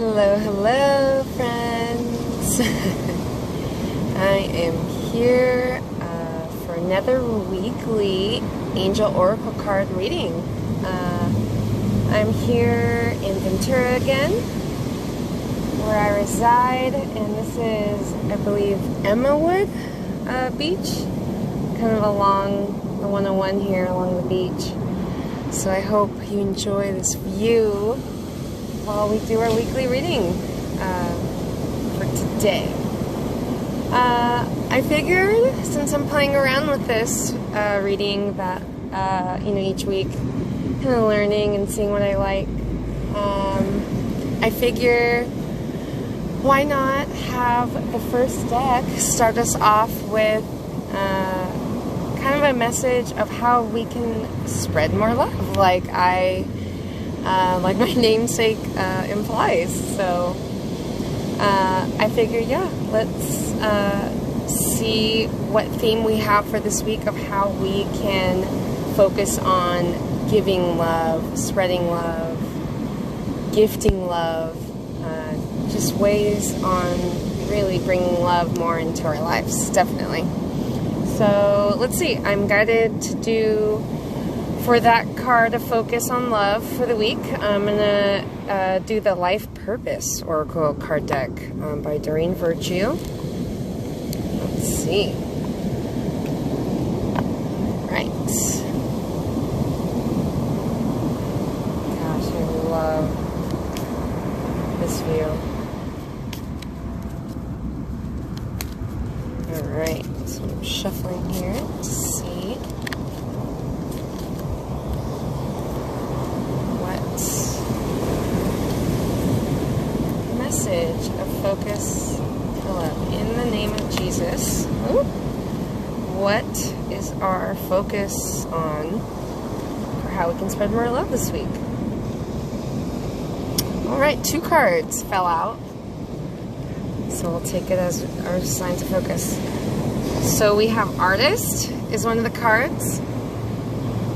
Hello, hello, friends. I am here for another weekly Angel Oracle card reading. I'm here in Ventura again, where I reside, and this is, I believe, Emmawood Beach, kind of along the 101 here along the beach. So I hope you enjoy this view while we do our weekly reading for today. I figured, since I'm playing around with this reading, that each week, kind of learning and seeing what I like, I figure why not have the first deck start us off with kind of a message of how we can spread more love, like my namesake implies. So I figure, yeah, let's see what theme we have for this week of how we can focus on giving love, spreading love, gifting love, just ways on really bringing love more into our lives, definitely. So let's see, I'm guided to do, for that card, a focus on love for the week. I'm going to do the Life Purpose Oracle card deck by Doreen Virtue. Let's see. Right. Gosh, I love this view. Alright, so I'm shuffling here to see what message of focus for love. In the name of Jesus, what is our focus on for how we can spread more love this week? Alright, 2 cards fell out, so we'll take it as our sign to focus. So we have Artist is one of the cards.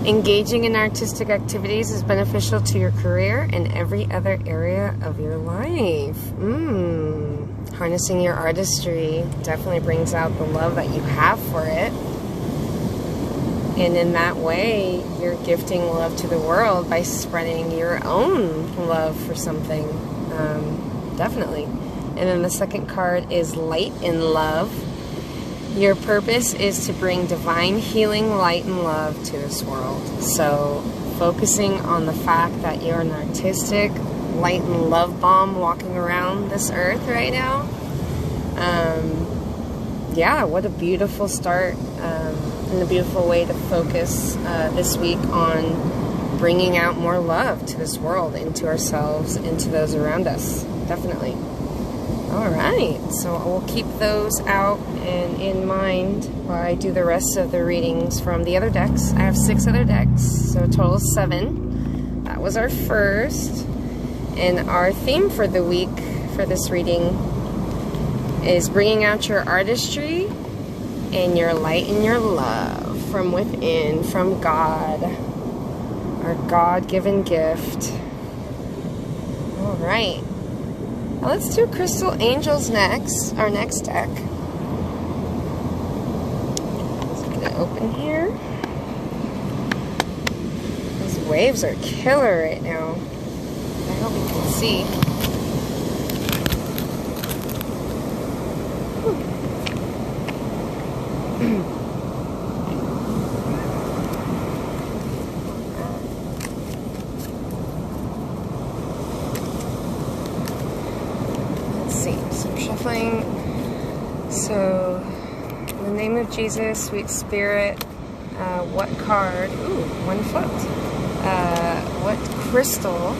Engaging in artistic activities is beneficial to your career and every other area of your life. Harnessing your artistry definitely brings out the love that you have for it. And in that way, you're gifting love to the world by spreading your own love for something. Definitely. And then the second card is Light and Love. Your purpose is to bring divine healing, light, and love to this world. So focusing on the fact that you're an artistic light and love bomb walking around this earth right now. Yeah, what a beautiful start and a beautiful way to focus this week on bringing out more love to this world, into ourselves, into those around us. Definitely. Alright, so we'll keep those out and in mind while I do the rest of the readings from the other decks. I have 6 other decks, so a total of 7. That was our first. And our theme for the week for this reading is bringing out your artistry and your light and your love from within, from God, our God-given gift. Alright. Now let's do Crystal Angels next, our next deck. Just gonna open here. Those waves are killer right now. I hope you can see. So, in the name of Jesus, sweet spirit, what card, one flipped, what crystal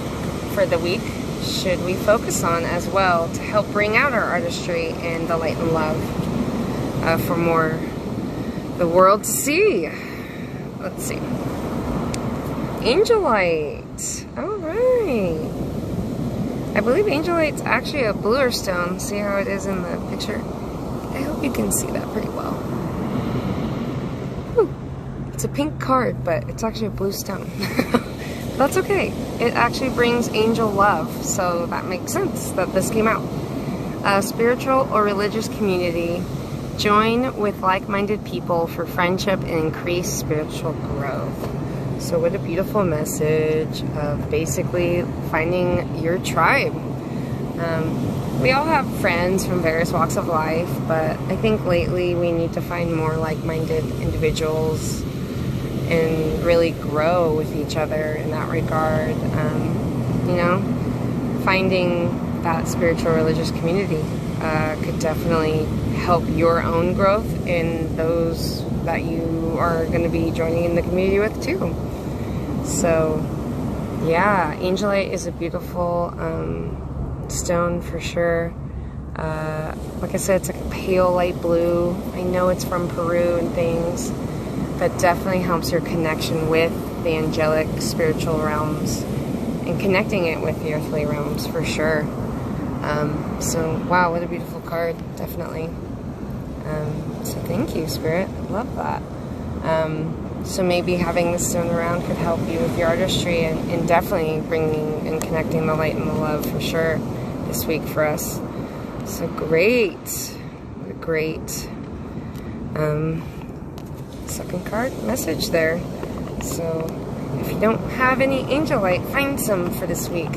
for the week should we focus on as well to help bring out our artistry and the light and love for more the world to see? Let's see. Angelite. Alright. I believe Angelite's actually a bluer stone. See how it is in the picture? I hope you can see that pretty well. Whew. It's a pink card, but it's actually a blue stone. That's okay. It actually brings angel love, so that makes sense that this came out. Spiritual or religious community. Join with like-minded people for friendship and increased spiritual growth. So what a beautiful message of basically finding your tribe. We all have friends from various walks of life, but I think lately we need to find more like-minded individuals and really grow with each other in that regard. You know, finding that spiritual religious community could definitely help your own growth in those that you are going to be joining in the community with too. So yeah, Angelite is a beautiful stone for sure. Like I said, it's like a pale light blue. I know it's from Peru and things, but definitely helps your connection with the angelic spiritual realms and connecting it with the earthly realms for sure. So wow, what a beautiful card, definitely. So thank you, Spirit. Love that. So maybe having this stone around could help you with your artistry and definitely bringing and connecting the light and the love for sure this week for us. So great. What a great second card message there. So if you don't have any Angelite, find some for this week.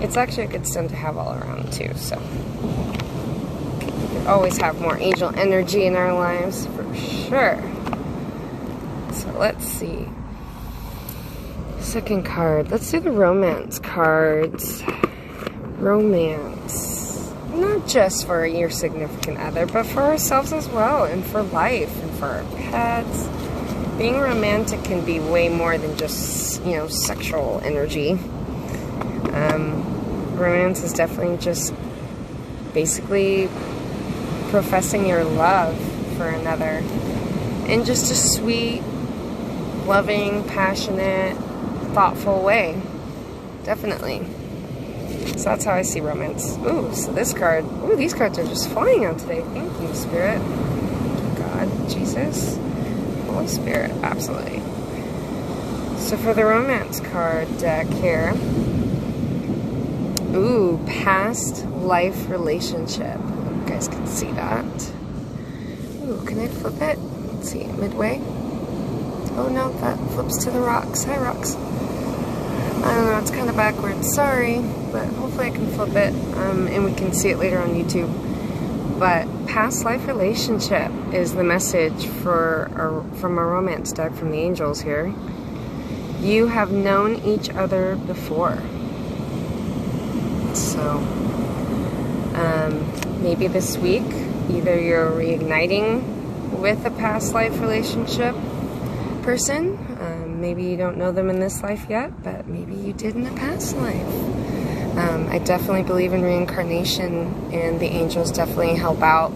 It's actually a good stone to have all around too, so we could always have more angel energy in our lives for sure. So let's see. Second card. Let's do the romance cards. Romance. Not just for your significant other, but for ourselves as well, and for life, and for our pets. Being romantic can be way more than just, you know, sexual energy. Romance is definitely just basically professing your love for another in just a sweet, loving, passionate, thoughtful way. Definitely. So that's how I see romance. Ooh, so this card. Ooh, these cards are just flying out today. Thank you, Spirit. God, Jesus, Holy Spirit, absolutely. So for the romance card deck here, ooh, past life relationship. You guys can see that. Ooh, can I flip it? Let's see, midway. Oh no, that flips to the rocks. Hi, rocks. I don't know, it's kind of backwards. Sorry, but hopefully I can flip it, and we can see it later on YouTube. But past life relationship is the message from a romance deck from the angels here. You have known each other before. So, maybe this week, either you're reigniting with a past life relationship person. Maybe you don't know them in this life yet, but maybe you did in a past life. I definitely believe in reincarnation, and the angels definitely help out.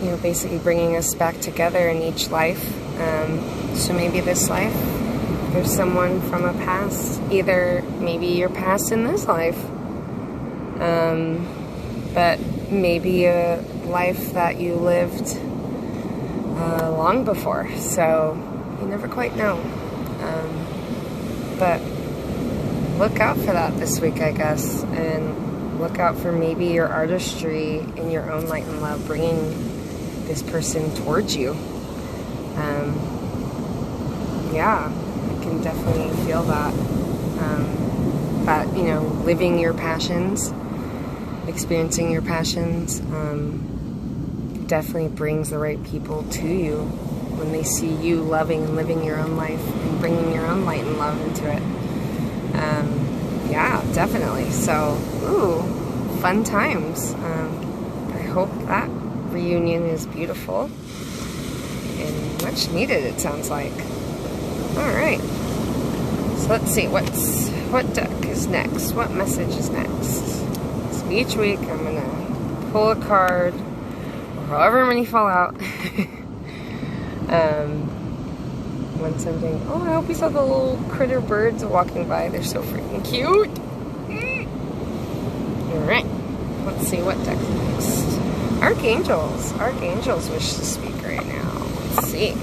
You know, basically bringing us back together in each life. So maybe this life, there's someone from a past, either maybe your past in this life, but maybe a life that you lived long before, so you never quite know. But look out for that this week, I guess, and look out for maybe your artistry in your own light and love, bringing this person towards you. Yeah, I can definitely feel that. That, you know, living your passions, experiencing your passions, definitely brings the right people to you when they see you loving and living your own life and bringing your own light and love into it. Yeah, definitely. So, ooh, fun times. I hope that reunion is beautiful and much needed, it sounds like. All right. So let's see, what deck is next? What message is next? So each week I'm gonna pull a card, or however many fall out. When something, oh, I hope you saw the little critter birds walking by. They're so freaking cute. Alright, let's see what deck next. Archangels. Archangels wish to speak right now. Let's see.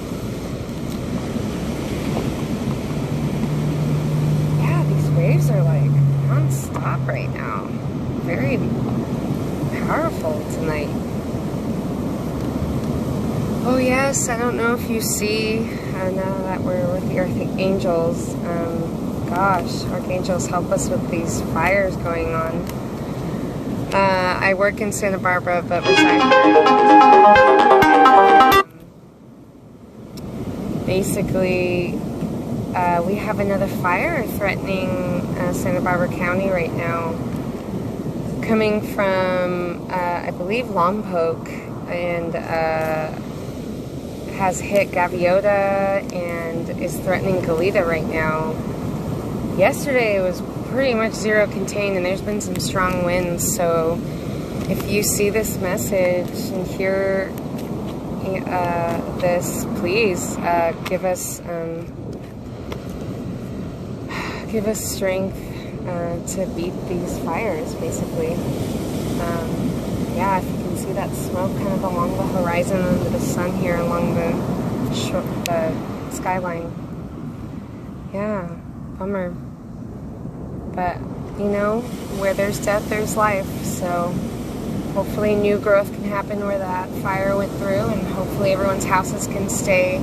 stop right now. Very powerful tonight. Oh yes, I don't know if you see, now that we're with the Archangels, gosh, Archangels help us with these fires going on. I work in Santa Barbara, but reside here. Basically, we have another fire threatening Santa Barbara County right now, coming from, I believe, Lompoc, and has hit Gaviota and is threatening Goleta right now. Yesterday it was pretty much zero contained, and there's been some strong winds, so if you see this message and hear this, please give us strength to beat these fires, basically. Yeah, if you can see that smoke kind of along the horizon under the sun here, along the skyline. Yeah, bummer. But, you know, where there's death, there's life. So hopefully new growth can happen where that fire went through, and hopefully everyone's houses can stay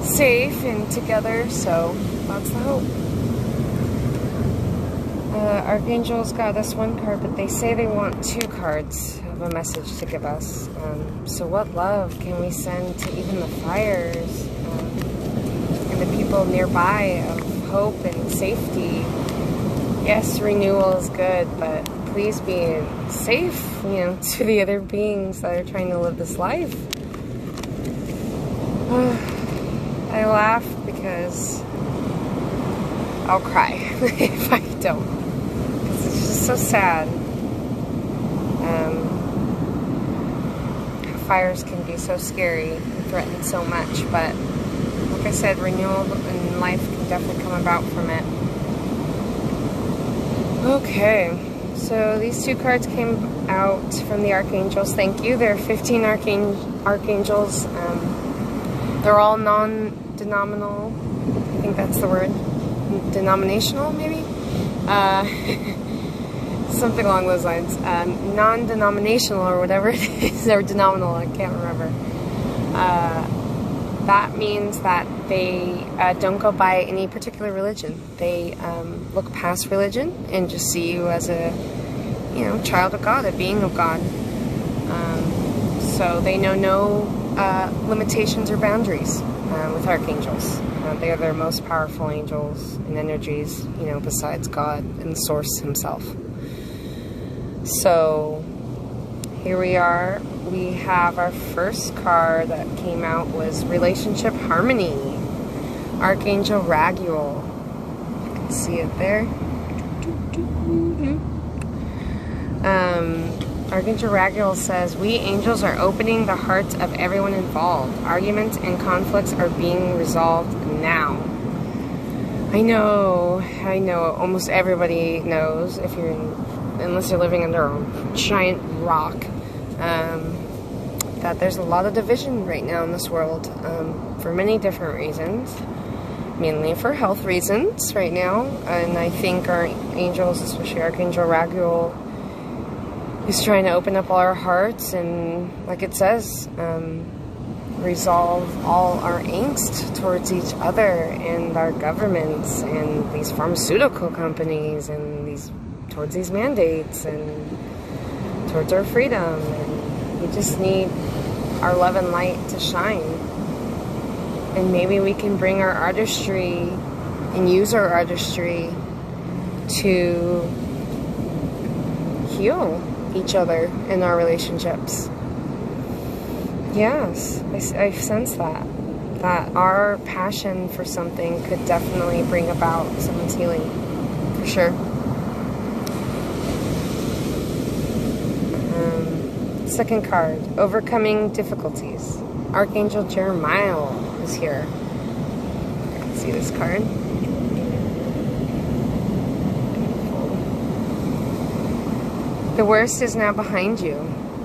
safe and together. So that's the hope. Archangels got us one card, but they say they want 2 cards of a message to give us. So what love can we send to even the fires and the people nearby of hope and safety? Yes, renewal is good, but please be safe, you know, to the other beings that are trying to live this life. I laugh because I'll cry if I don't. It's just so sad. Fires can be so scary and threaten so much, but like I said, renewal in life can definitely come about from it. Okay, so these 2 cards came out from the Archangels. Thank you. There are 15 Archangels. They're all non-denominational. I think that's the word. Denominational, maybe? Something along those lines. Non-denominational or whatever it is, or denominal, I can't remember. That means that they don't go by any particular religion. They look past religion and just see you as a, you know, child of God, a being of God. So they know no limitations or boundaries with Archangels. They are their most powerful angels and energies, you know, besides God and the Source himself. So here we are. We have our first card that came out was Relationship Harmony. Archangel Raguel. You can see it there. Archangel Raguel says, we angels are opening the hearts of everyone involved. Arguments and conflicts are being resolved now. I know, almost everybody knows, if you're unless you're living under a giant rock, that there's a lot of division right now in this world, for many different reasons, mainly for health reasons right now. And I think our angels, especially Archangel Raguel, is trying to open up all our hearts and, like it says, resolve all our angst towards each other and our governments and these pharmaceutical companies and towards these mandates and towards our freedom. And we just need our love and light to shine. And maybe we can bring our artistry and use our artistry to heal each other in our relationships. Yes, I sense that our passion for something could definitely bring about someone's healing, for sure. Second card, Overcoming Difficulties. Archangel Jeremiah is here. You can see this card. The worst is now behind you,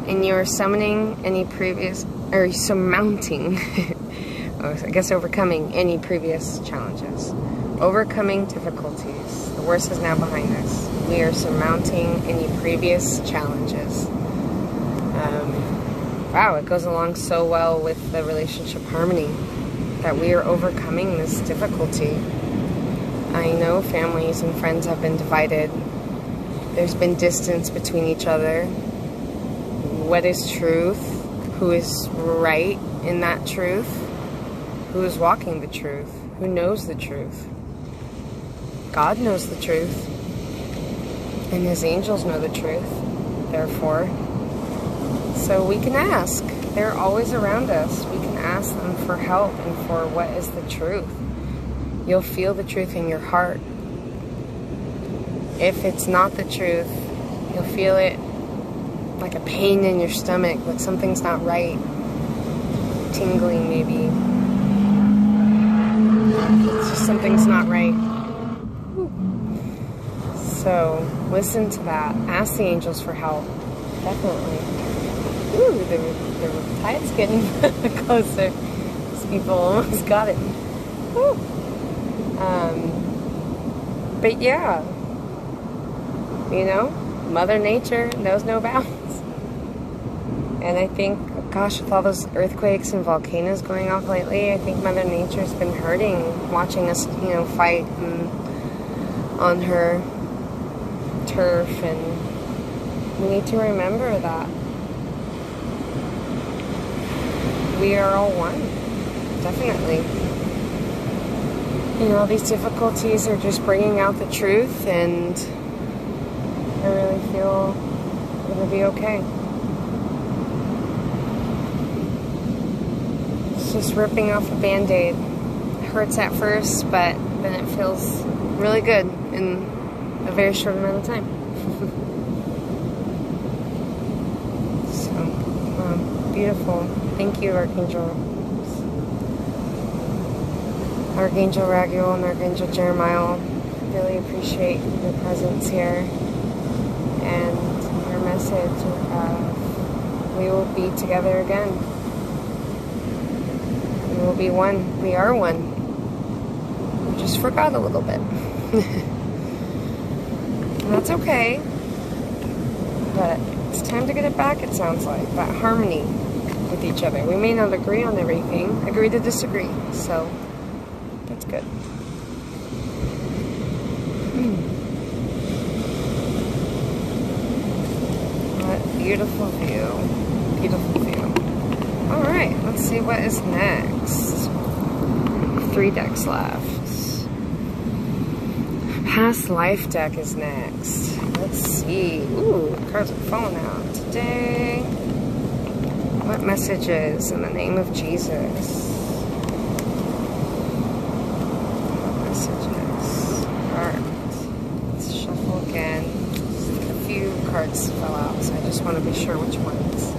and you are surmounting I guess overcoming any previous challenges. Overcoming difficulties. The worst is now behind us. We are surmounting any previous challenges. Wow, it goes along so well with the relationship harmony that we are overcoming this difficulty. I know families and friends have been divided. There's been distance between each other. What is truth? Who is right in that truth? Who is walking the truth? Who knows the truth? God knows the truth. And His angels know the truth, therefore. So we can ask. They're always around us. We can ask them for help and for what is the truth. You'll feel the truth in your heart. If it's not the truth, you'll feel it like a pain in your stomach, like something's not right. Tingling, maybe. It's just something's not right. So, listen to that. Ask the angels for help. Definitely. Ooh, the tide's getting closer. These people almost got it. Woo. But yeah, you know, Mother Nature knows no bounds. And I think, gosh, with all those earthquakes and volcanoes going off lately, I think Mother Nature's been hurting, watching us, you know, fight on her turf, and we need to remember that we are all one, definitely. You know, these difficulties are just bringing out the truth, and I really feel it'll be okay. It's just ripping off a Band-Aid. It hurts at first, but then it feels really good in a very short amount of time. So, beautiful. Thank you, Archangel. Archangel Raguel and Archangel Jeremiah. Really appreciate your presence here and your message of we will be together again. We will be one. We are one. We just forgot a little bit. And that's okay. But it's time to get it back, it sounds like. That harmony with each other. We may not agree on everything. Agree to disagree. So, that's good. What beautiful view. Beautiful view. Alright, let's see what is next. 3 decks left. Past life deck is next. Let's see. Ooh, cards are falling out today. What messages in the name of Jesus? What messages? Alright. Let's shuffle again. Just a few cards fell out, so I just want to be sure which ones.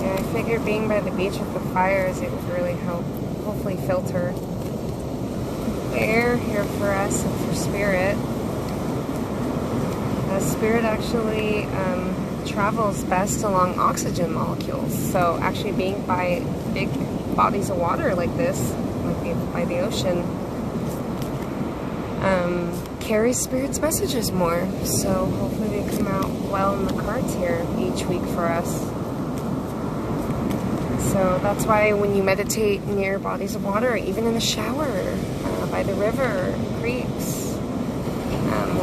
Yeah, I figure being by the beach with the fires, it would really help, hopefully filter air here for us and for spirit. Spirit actually travels best along oxygen molecules. So actually being by big bodies of water like this, like by the ocean, carries Spirit's messages more. So hopefully they come out well in the cards here each week for us. So that's why when you meditate near bodies of water, even in the shower, by the river, creeks,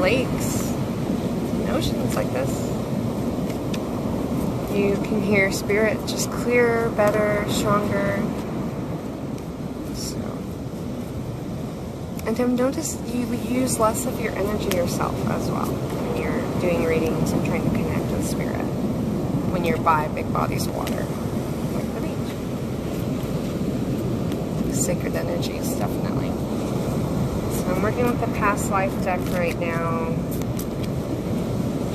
lakes, oceans like this, you can hear Spirit just clearer, better, stronger. So, and then notice you use less of your energy yourself as well when you're doing readings and trying to connect with Spirit when you're by big bodies of water like the beach. Sacred energies, definitely. So I'm working with the past life deck right now.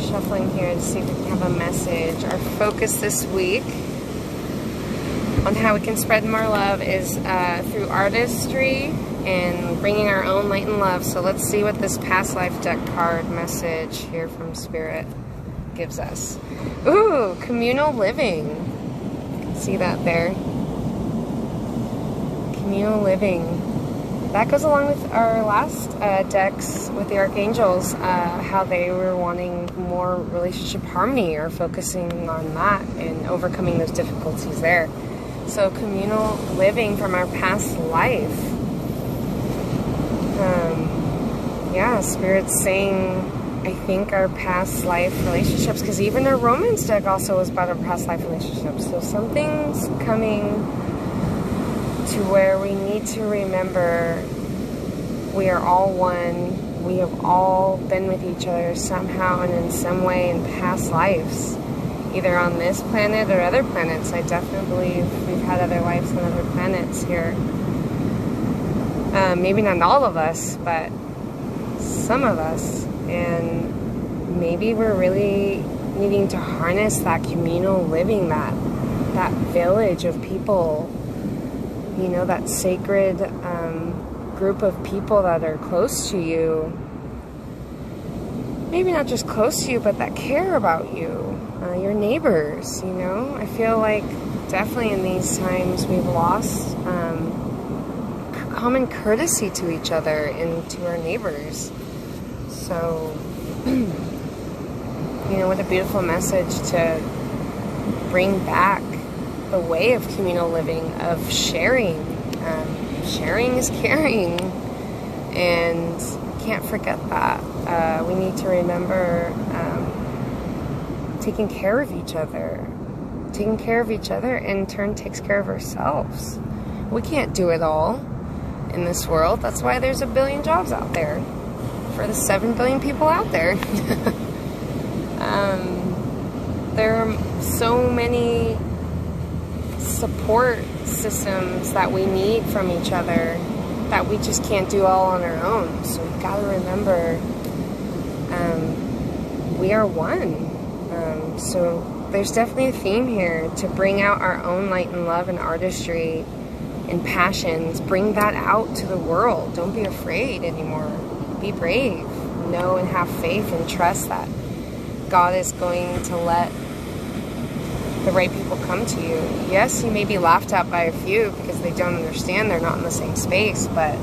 Shuffling here to see if we can have a message. Our focus this week on how we can spread more love is through artistry and bringing our own light and love. So let's see what this past life deck card message here from Spirit gives us. Ooh, communal living. See that there? Communal living. That goes along with our last decks with the Archangels, how they were wanting more relationship harmony or focusing on that and overcoming those difficulties there. So communal living from our past life. Yeah, Spirit's saying, I think our past life relationships, because even our romance deck also was about our past life relationships. So something's coming to where we need to remember we are all one. We have all been with each other somehow and in some way in past lives, either on this planet or other planets. I definitely believe we've had other lives on other planets here. Maybe not all of us, but some of us. And maybe we're really needing to harness that communal living, that village of people, you know, that sacred group of people that are close to you. Maybe not just close to you, but that care about you. Your neighbors, you know. I feel like definitely in these times we've lost common courtesy to each other and to our neighbors. So, you know, what a beautiful message to bring back the way of communal living, of sharing. Sharing is caring, and can't forget that. We need to remember taking care of each other. Taking care of each other in turn takes care of ourselves. We can't do it all in this world. That's why there's 1 billion jobs out there for the 7 billion people out there. There are so many support systems that we need from each other that we just can't do all on our own. So we've got to remember we are one. So there's definitely a theme here to bring out our own light and love and artistry and passions. Bring that out to the world. Don't be afraid anymore. Be brave. Know and have faith and trust that God is going to let the right people come to you. Yes, you may be laughed at by a few because they don't understand, they're not in the same space, but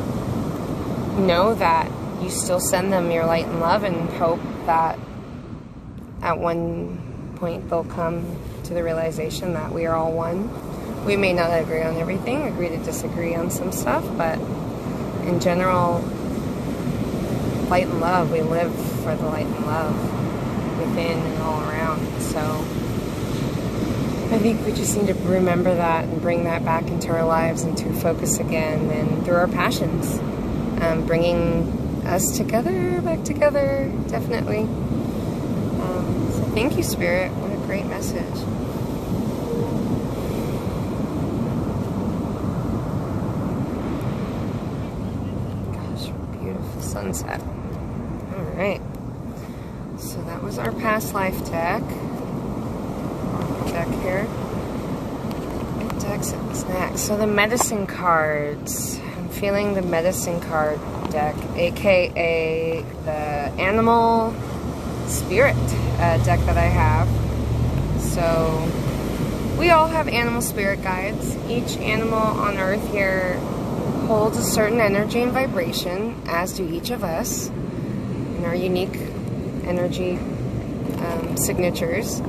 know that you still send them your light and love, and hope that at one point they'll come to the realization that we are all one. We may not agree on everything, agree to disagree on some stuff, but in general, light and love, we live for the light and love within and all around. So I think we just need to remember that and bring that back into our lives and to focus again and through our passions, bringing us together, back together, definitely. So thank you, Spirit. What a great message. Gosh, what a beautiful sunset. All right. So that was our past life deck. Deck here. What decks is next? So the medicine cards. I'm feeling the medicine card deck, aka the animal spirit deck that I have. So we all have animal spirit guides. Each animal on earth here holds a certain energy and vibration, as do each of us, in our unique energy signatures.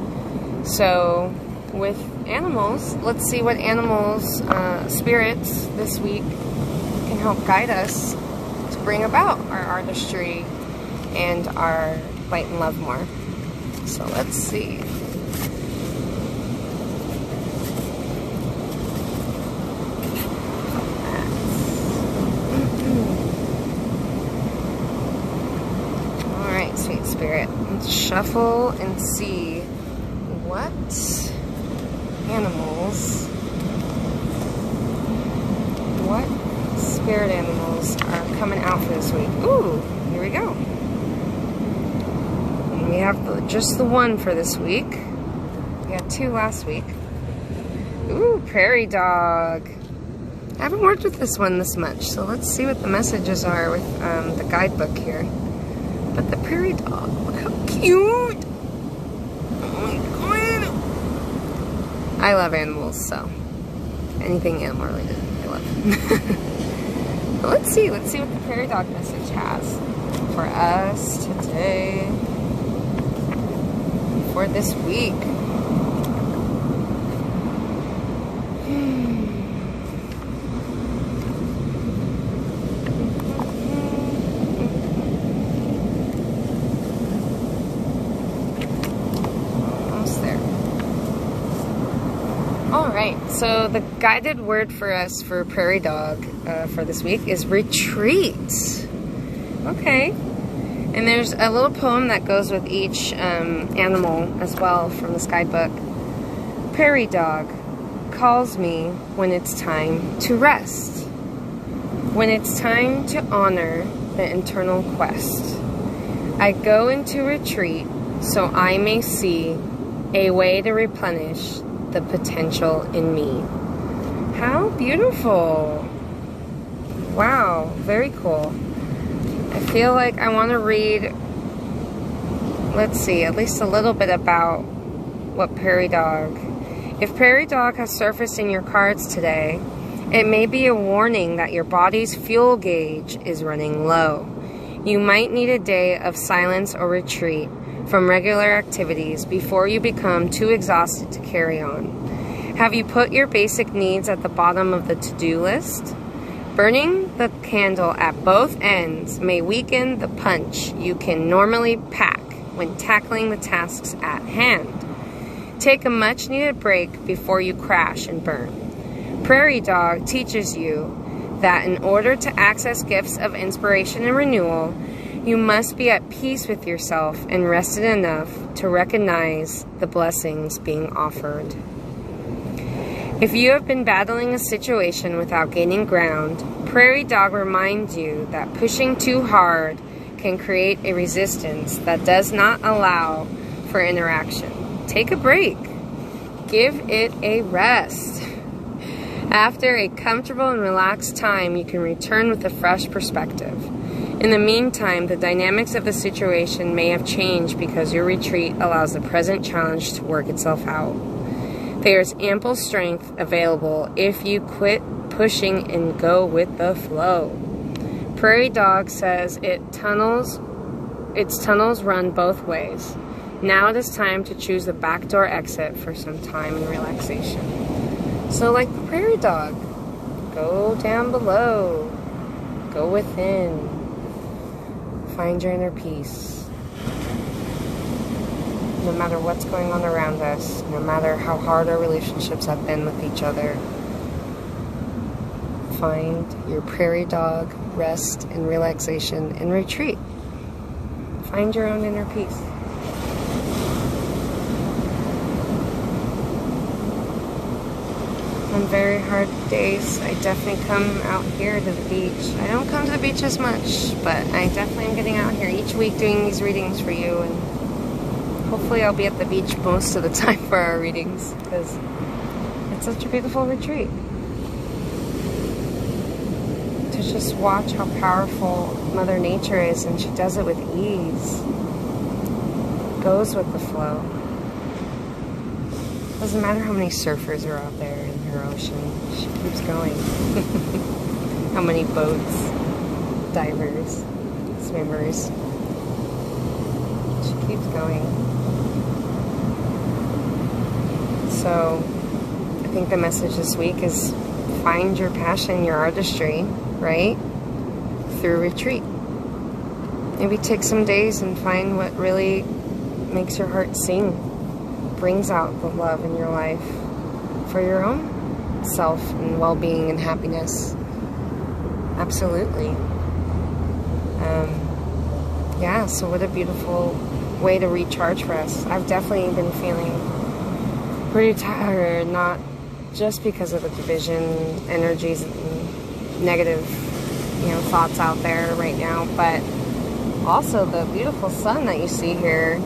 So with animals, let's see what animals, spirits this week can help guide us to bring about our artistry and our light and love more. So let's see. Alright, sweet spirit. Let's shuffle and see what animals, what spirit animals are coming out for this week. Ooh, here we go. And we have just the one for this week. We had 2 last week. Ooh, prairie dog. I haven't worked with this one this much, so let's see what the messages are with the guidebook here. But the prairie dog, look how cute. I love animals, so anything animal related, I love. But let's see what the prairie dog message has for us today, for this week. Alright, so the guided word for us for prairie dog for this week is retreat. Okay. And there's a little poem that goes with each animal as well from this guidebook. Prairie dog calls me when it's time to rest, when it's time to honor the internal quest. I go into retreat so I may see a way to replenish the potential in me. How beautiful. Wow, very cool. I feel like I want to read, let's see, at least a little bit about what prairie dog. If prairie dog has surfaced in your cards today, it may be a warning that your body's fuel gauge is running low. You might need a day of silence or retreat from regular activities before you become too exhausted to carry on. Have you put your basic needs at the bottom of the to-do list? Burning the candle at both ends may weaken the punch you can normally pack when tackling the tasks at hand. Take a much-needed break before you crash and burn. Prairie dog teaches you that in order to access gifts of inspiration and renewal, you must be at peace with yourself and rested enough to recognize the blessings being offered. If you have been battling a situation without gaining ground, prairie dog reminds you that pushing too hard can create a resistance that does not allow for interaction. Take a break. Give it a rest. After a comfortable and relaxed time, you can return with a fresh perspective. In the meantime, the dynamics of the situation may have changed because your retreat allows the present challenge to work itself out. There's ample strength available if you quit pushing and go with the flow. Prairie dog says its tunnels run both ways. Now it is time to choose the backdoor exit for some time and relaxation. So like the prairie dog, go down below, go within. Find your inner peace. No matter what's going on around us, no matter how hard our relationships have been with each other, find your prairie dog rest and relaxation and retreat. Find your own inner peace. On very hard days, I definitely come out here to the beach. I don't come to the beach as much, but I definitely am getting out here each week doing these readings for you, and hopefully I'll be at the beach most of the time for our readings, because it's such a beautiful retreat. To just watch how powerful Mother Nature is, and she does it with ease. Goes with the flow. Doesn't matter how many surfers are out there in her ocean, she keeps going. How many boats, divers, swimmers, she keeps going. So I think the message this week is find your passion, your artistry, right? Through retreat. Maybe take some days and find what really makes your heart sing. Brings out the love in your life for your own self and well-being and happiness. Absolutely. Yeah, so what a beautiful way to recharge for us. I've definitely been feeling pretty tired, not just because of the division, energies, and negative, thoughts out there right now, but also the beautiful sun that you see here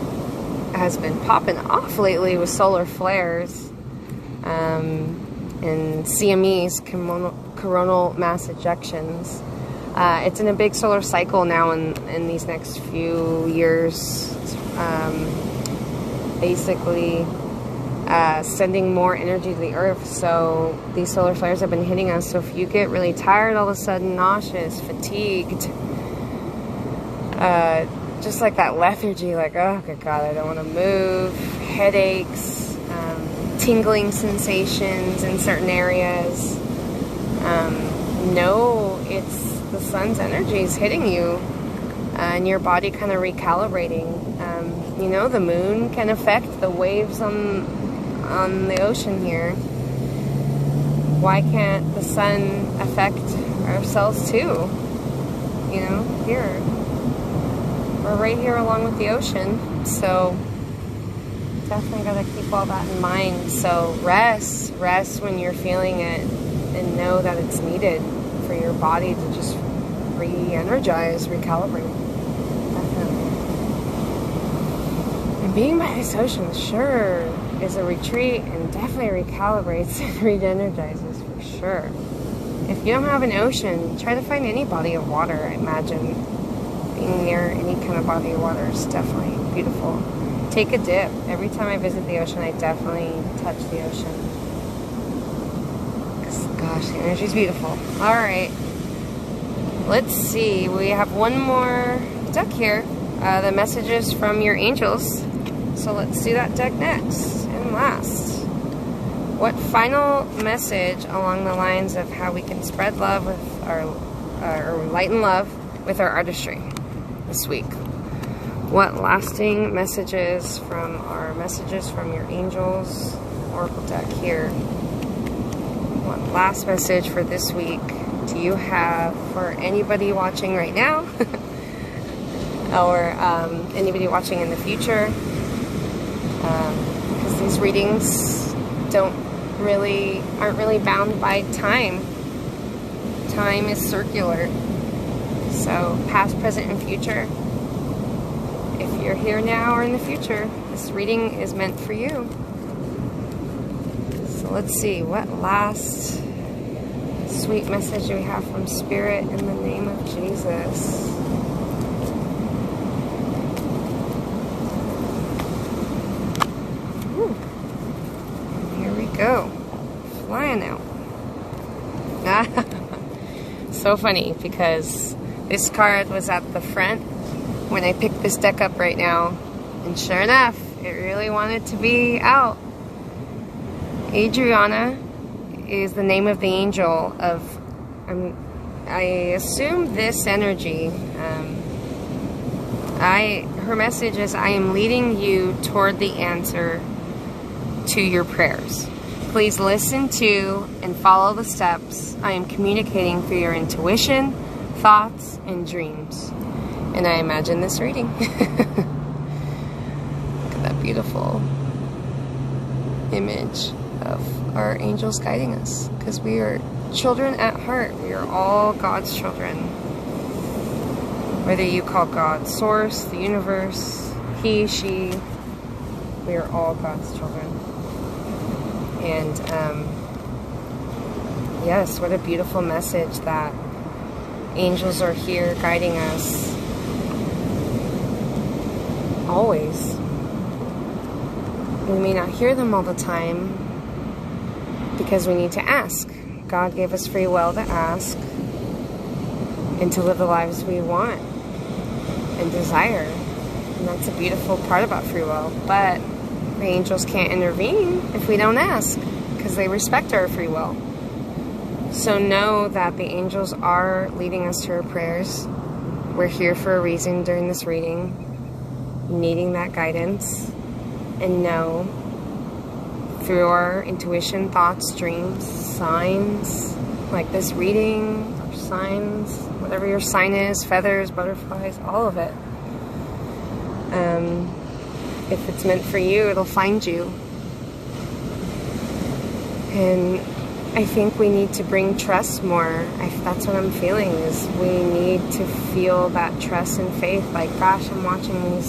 has been popping off lately with solar flares and CMEs, coronal mass ejections. It's in a big solar cycle now in these next few years. Basically, sending more energy to the earth. So these solar flares have been hitting us. So if you get really tired all of a sudden, nauseous, fatigued, just like that lethargy, like, oh good God, I don't want to move, headaches, tingling sensations in certain areas, know it's the sun's energy is hitting you, and your body kind of recalibrating. You know, the moon can affect the waves on the ocean here. Why can't the sun affect ourselves too? You know, here. We're right here along with the ocean, so definitely gotta keep all that in mind. So rest when you're feeling it, and know that it's needed for your body to just re-energize, recalibrate. Definitely. And being by this ocean sure is a retreat, and definitely recalibrates and re-energizes for sure. If you don't have an ocean, try to find any body of water. I imagine being near any kind of body of water is definitely beautiful. Take a dip. Every time I visit the ocean, I definitely touch the ocean. Gosh, the energy's beautiful. Alright. Let's see. We have one more deck here. The messages from your angels. So let's do that deck next. And last. What final message along the lines of how we can spread love with or lighten love with our artistry this week? What lasting messages from your angels oracle deck here? What last message for this week do you have for anybody watching right now or anybody watching in the future? Because these readings aren't really bound by time. Time is circular. So past, present, and future. If you're here now or in the future, this reading is meant for you. So let's see, what last sweet message do we have from Spirit in the name of Jesus? Ooh. And here we go. Flying out. So funny, because this card was at the front when I picked this deck up right now, and sure enough, it really wanted to be out. Adriana is the name of the angel of, I assume this energy. Her message is, I am leading you toward the answer to your prayers. Please listen to and follow the steps I am communicating through your intuition, thoughts, and dreams. And I imagine this reading. Look at that beautiful image of our angels guiding us. Because we are children at heart. We are all God's children. Whether you call God Source, the universe, He, She, we are all God's children. And yes, what a beautiful message that angels are here guiding us. Always. We may not hear them all the time because we need to ask. God gave us free will to ask and to live the lives we want and desire. And that's a beautiful part about free will. But the angels can't intervene if we don't ask, because they respect our free will. So know that the angels are leading us to our prayers. We're here for a reason during this reading, needing that guidance. And know through our intuition, thoughts, dreams, signs, like this reading, or signs, whatever your sign is, feathers, butterflies, all of it. If it's meant for you, it'll find you. And I think we need to bring trust more. That's what I'm feeling, is we need to feel that trust and faith. Like, gosh, I'm watching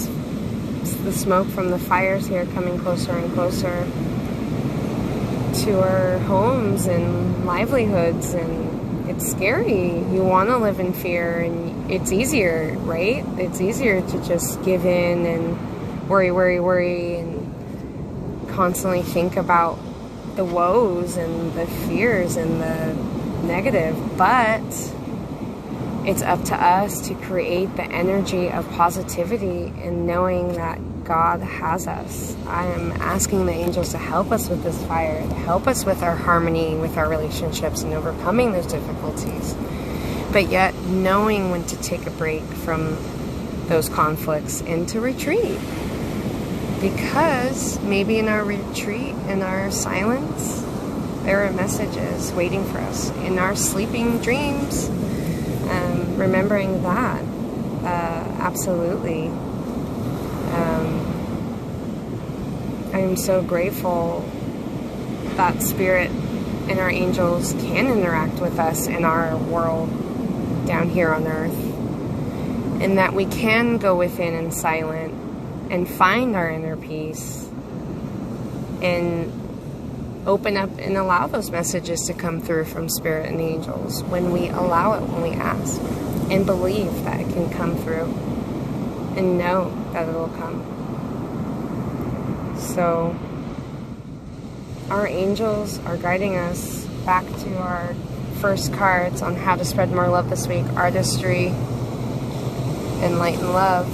the smoke from the fires here coming closer and closer to our homes and livelihoods, and it's scary. You want to live in fear, and it's easier, right? It's easier to just give in and worry, and constantly think about the woes and the fears and the negative, but it's up to us to create the energy of positivity and knowing that God has us. I am asking the angels to help us with this fire, to help us with our harmony, with our relationships, and overcoming those difficulties. But yet knowing when to take a break from those conflicts and to retreat. Because maybe in our retreat, in our silence, there are messages waiting for us. In our sleeping dreams, remembering that, absolutely. I am so grateful that Spirit and our angels can interact with us in our world down here on earth, and that we can go within in silent and find our inner peace and open up and allow those messages to come through from Spirit and the angels when we allow it, when we ask and believe that it can come through and know that it will come. So our angels are guiding us back to our first cards on how to spread more love this week: Artistry and Light and Love.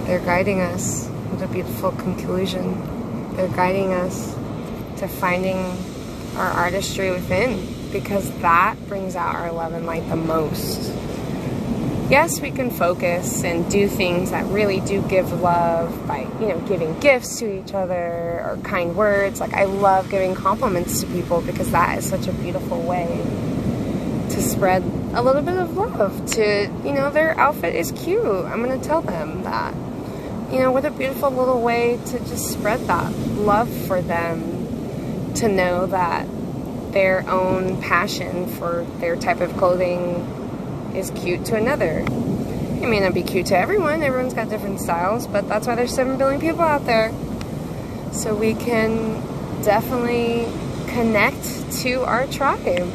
They're guiding us with a beautiful conclusion. They're guiding us to finding our artistry within, because that brings out our love and light the most. Yes, we can focus and do things that really do give love by, giving gifts to each other or kind words. Like, I love giving compliments to people because that is such a beautiful way to spread a little bit of love to, their outfit is cute. I'm going to tell them that. What a beautiful little way to just spread that love for them, to know that their own passion for their type of clothing is cute to another. It may not be cute to everyone. Everyone's got different styles, but that's why there's 7 billion people out there. So we can definitely connect to our tribe.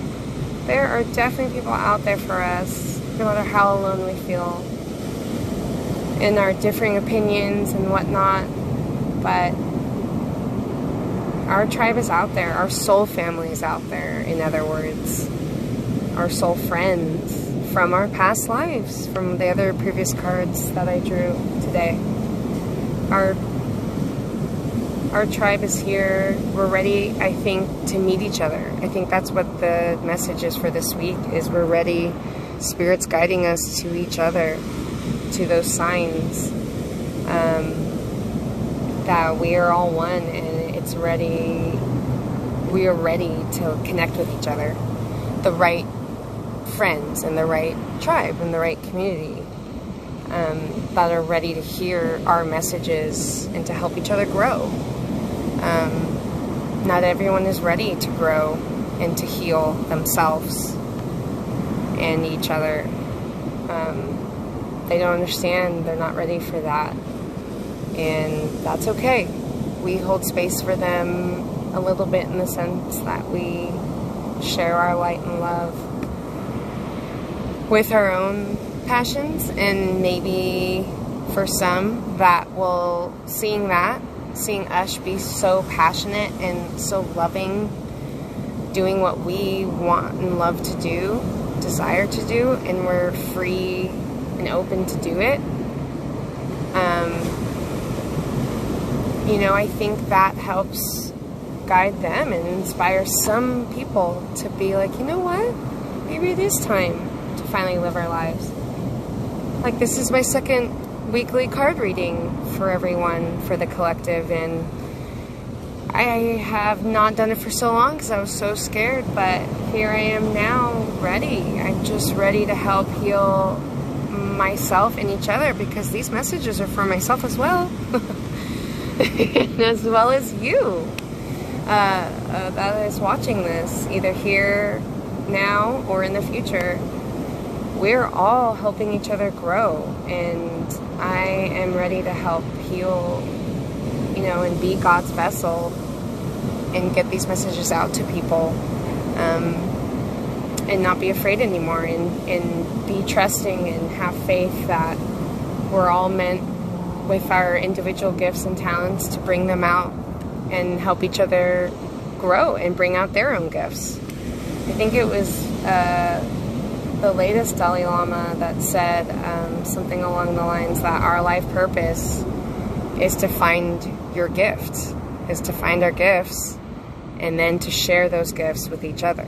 There are definitely people out there for us, no matter how alone we feel, in our differing opinions and whatnot. But our tribe is out there. Our soul family is out there, in other words. Our soul friends from our past lives, from the other previous cards that I drew today. Our tribe is here. We're ready, I think, to meet each other. I think that's what the message is for this week, is we're ready. Spirit's guiding us to each other, to those signs, that we are all one, and it's ready. We are ready to connect with each other, the right friends and the right tribe and the right community, that are ready to hear our messages and to help each other grow. Not everyone is ready to grow and to heal themselves and each other. They don't understand. They're not ready for that. And that's okay. We hold space for them a little bit, in the sense that we share our light and love with our own passions. And maybe for some that will, seeing us be so passionate and so loving, doing what we want and love to do, desire to do, and we're free and open to do it. I think that helps guide them and inspire some people to be like, you know what? Maybe it is time to finally live our lives. Like, this is my second weekly card reading for everyone, for the collective, and I have not done it for so long because I was so scared, but here I am now, ready. I'm just ready to help heal myself and each other, because these messages are for myself as well. And as well as you that is watching this, either here now or in the future. We're all helping each other grow, and I am ready to help heal, and be God's vessel and get these messages out to people, and not be afraid anymore, and be trusting and have faith that we're all meant with our individual gifts and talents to bring them out and help each other grow and bring out their own gifts. I think it was the latest Dalai Lama that said something along the lines that our life purpose is to find your gift, is to find our gifts and then to share those gifts with each other.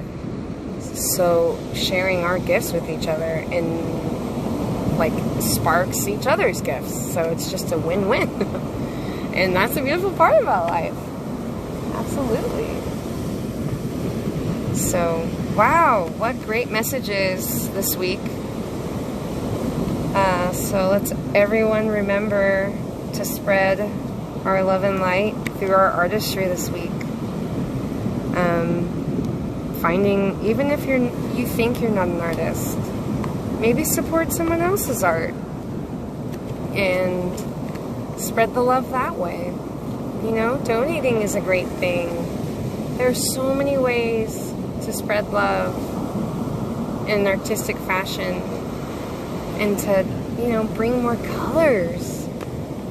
So sharing our gifts with each other and like sparks each other's gifts. So it's just a win-win. And that's a beautiful part about life. Absolutely. So, wow, what great messages this week. So let's everyone remember to spread our love and light through our artistry this week. Finding, even if you think you're not an artist, maybe support someone else's art and spread the love that way. You know, donating is a great thing. There's so many ways to spread love in an artistic fashion and to, you know, bring more colors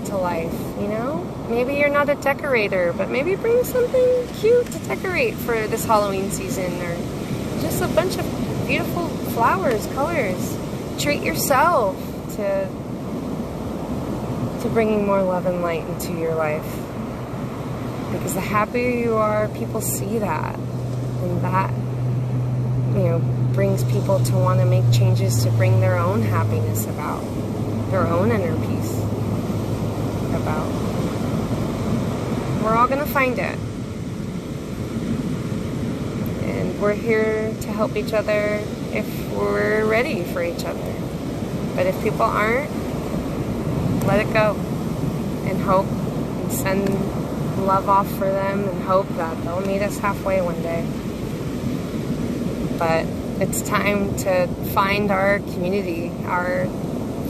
to life, you know? Maybe you're not a decorator, but maybe bring something cute to decorate for this Halloween season, or just a bunch of beautiful flowers, colors. Treat yourself to bringing more love and light into your life. Because the happier you are, people see that. And that, you know, brings people to want to make changes to bring their own happiness about, their own inner peace about. We're all going to find it. And we're here to help each other if we're ready for each other. But if people aren't, let it go. And hope, and send love off for them, and hope that they'll meet us halfway one day. But it's time to find our community, our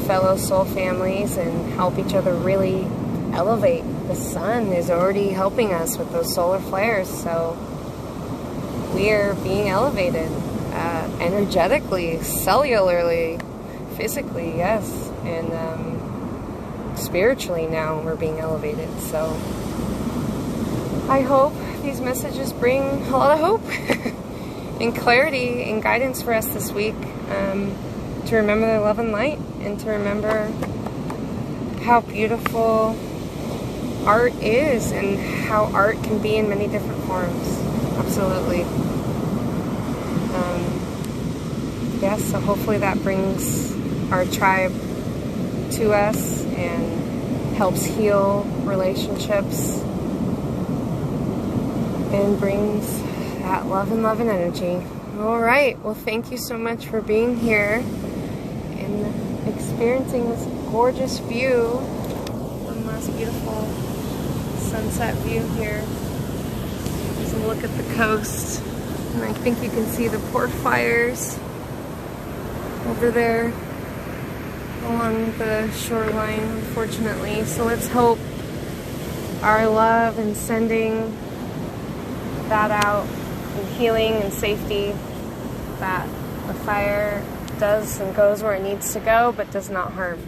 fellow soul families, and help each other really elevate. The sun is already helping us with those solar flares, so we are being elevated energetically, cellularly, physically, yes, and spiritually now we're being elevated. So I hope these messages bring a lot of hope and clarity and guidance for us this week, to remember the love and light, and to remember how beautiful art is and how art can be in many different forms. Absolutely. Yes, so hopefully that brings our tribe to us and helps heal relationships and brings that love and energy. All right, well, thank you so much for being here and experiencing this gorgeous view. One last beautiful sunset view here. Just a look at the coast, and I think you can see the port fires over there along the shoreline, unfortunately. So let's hope our love and sending that out and healing and safety, that the fire does and goes where it needs to go, but does not harm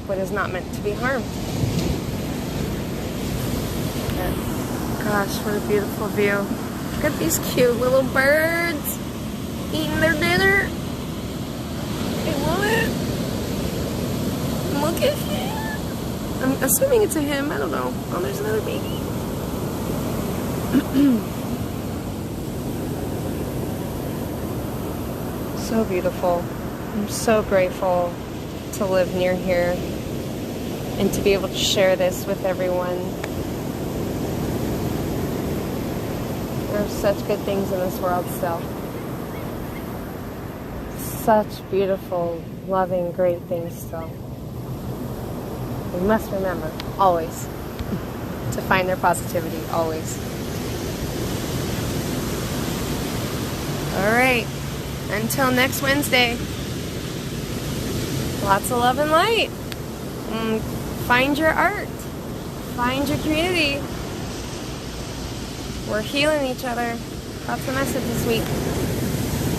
what is not meant to be harmed. But, gosh, what a beautiful view. Look at these cute little birds eating their dinner. I love it. Look at him. I'm assuming it's a him. I don't know. Oh, there's another baby. So beautiful. I'm so grateful to live near here and to be able to share this with everyone. There are such good things in this world still. Such beautiful, loving, great things still. We must remember, always, to find their positivity, always. All right, until next Wednesday, lots of love and light. Find your art. Find your community. We're healing each other. That's the message this week.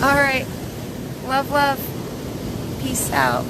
All right, love, love. Peace out.